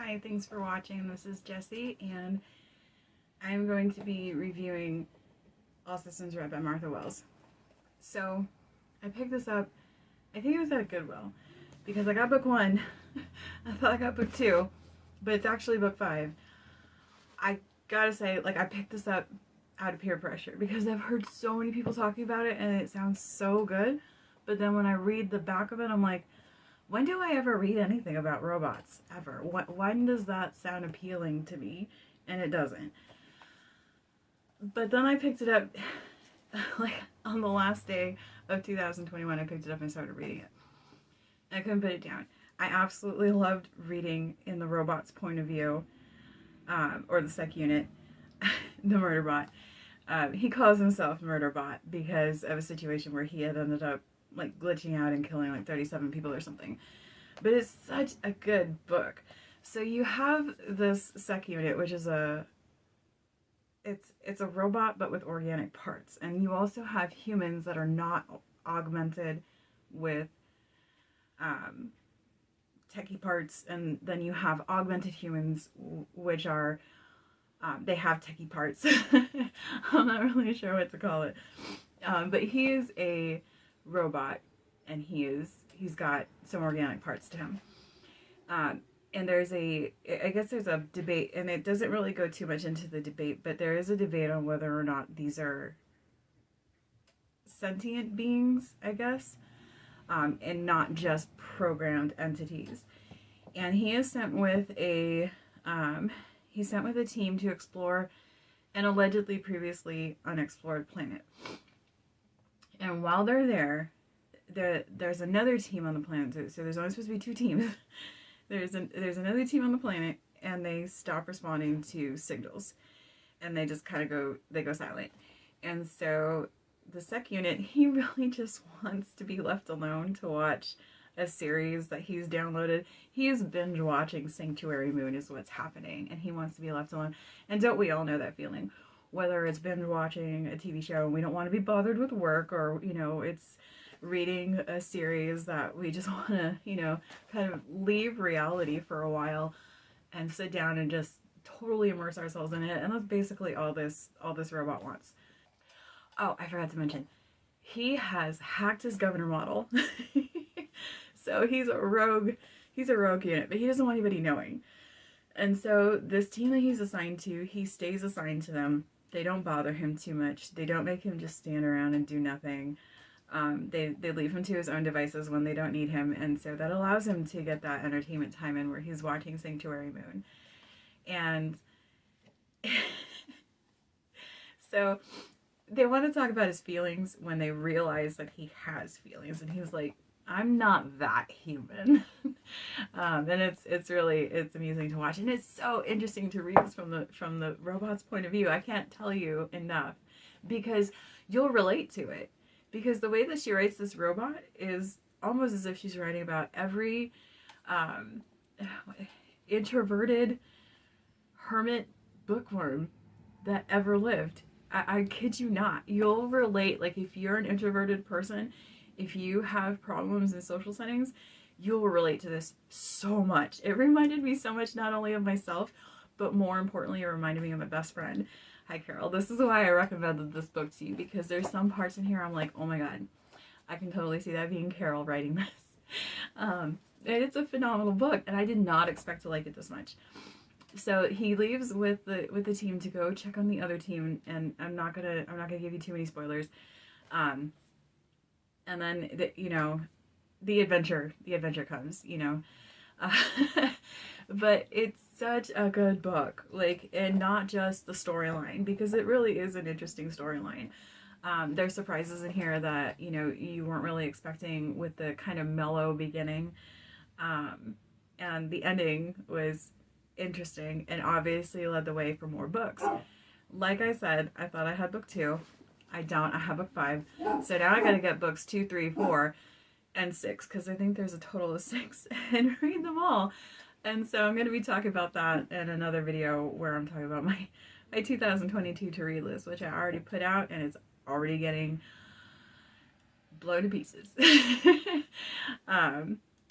Hi, thanks for watching. This is Jessie, and I'm going to be reviewing All Systems Red by Martha Wells. So, I picked this up, I think it was at Goodwill, because I got book 1. I thought I got book 2, but it's actually book 5. I gotta say, I picked this up out of peer pressure, because I've heard so many people talking about it, and it sounds so good, but then when I read the back of it, I'm like, when do I ever read anything about robots? Ever? When does that sound appealing to me? And it doesn't. But then I picked it up, on the last day of 2021, I picked it up and started reading it. I couldn't put it down. I absolutely loved reading in the robot's point of view, or the sec unit, the Murderbot. He calls himself Murderbot because of a situation where he had ended up glitching out and killing 37 people or something. But it's such a good book. So you have this sec unit, which is it's a robot but with organic parts, and you also have humans that are not augmented with techie parts, and then you have augmented humans which are they have techie parts. I'm not really sure what to call it, but he is a robot, and he's got some organic parts to him. And I guess there's a debate, and it doesn't really go too much into the debate, but there is a debate on whether or not these are sentient beings, I guess, and not just programmed entities. And he is sent with a team to explore an allegedly previously unexplored planet. And while they're there, there's another team on the planet too. So there's only supposed to be 2 teams. There's another team on the planet, and they stop responding to signals, and they just kind of go silent. And so the sec unit, he really just wants to be left alone to watch a series that he's downloaded. He is binge watching Sanctuary Moon is what's happening, and he wants to be left alone. And don't we all know that feeling? Whether it's binge watching a TV show and we don't want to be bothered with work, or, it's reading a series that we just want to, kind of leave reality for a while and sit down and just totally immerse ourselves in it. And that's basically all this robot wants. Oh, I forgot to mention, he has hacked his governor model. So he's a rogue unit, but he doesn't want anybody knowing. And so this team that he's assigned to, he stays assigned to them. They don't bother him too much. They don't make him just stand around and do nothing. They leave him to his own devices when they don't need him, and so that allows him to get that entertainment time in where he's watching Sanctuary Moon. And so they want to talk about his feelings when they realize that he has feelings, and he's like, I'm not that human. And it's amusing to watch, and it's so interesting to read this from the robot's point of view. I can't tell you enough, because you'll relate to it, because the way that she writes this robot is almost as if she's writing about every introverted hermit bookworm that ever lived. I kid you not. You'll relate. If you're an introverted person, if you have problems in social settings, you'll relate to this so much. It reminded me so much not only of myself, but more importantly, it reminded me of my best friend. Hi, Carol. This is why I recommended this book to you, because there's some parts in here I'm like, oh my god, I can totally see that being Carol writing this. And it's a phenomenal book, and I did not expect to like it this much. So he leaves with the team to go check on the other team, and I'm not gonna give you too many spoilers. And then the adventure comes, but it's such a good book, and not just the storyline, because it really is an interesting storyline. There's surprises in here that you weren't really expecting, with the kind of mellow beginning, and the ending was interesting and obviously led the way for more books. Like I said, I thought I had book 2. I don't. I have book 5. So now I gotta get books 2, 3, 4, and 6, because I think there's a total of 6, and read them all. And so I'm going to be talking about that in another video, where I'm talking about my 2022 to read list, which I already put out, and it's already getting blown to pieces.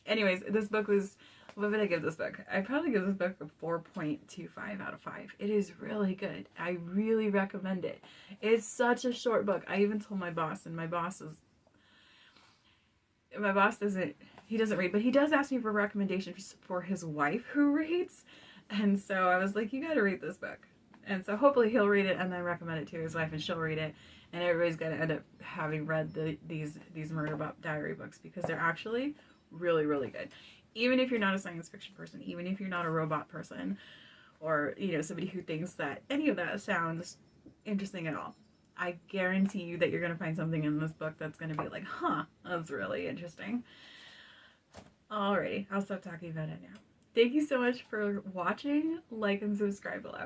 Anyways, this book was What would I give this book? I'd probably give this book a 4.25 out of 5. It is really good. I really recommend it. It's such a short book. I even told my boss, and my boss doesn't, he doesn't read, but he does ask me for recommendations for his wife who reads. And so I was like, you gotta read this book. And so hopefully he'll read it and then recommend it to his wife and she'll read it. And everybody's gonna end up having read these murder diary books because they're actually really, really good. Even if you're not a science fiction person, even if you're not a robot person, or, you know, somebody who thinks that any of that sounds interesting at all, I guarantee you that you're gonna find something in this book that's gonna be like, huh, that's really interesting. Alrighty, I'll stop talking about it now. Thank you so much for watching. Like and subscribe below.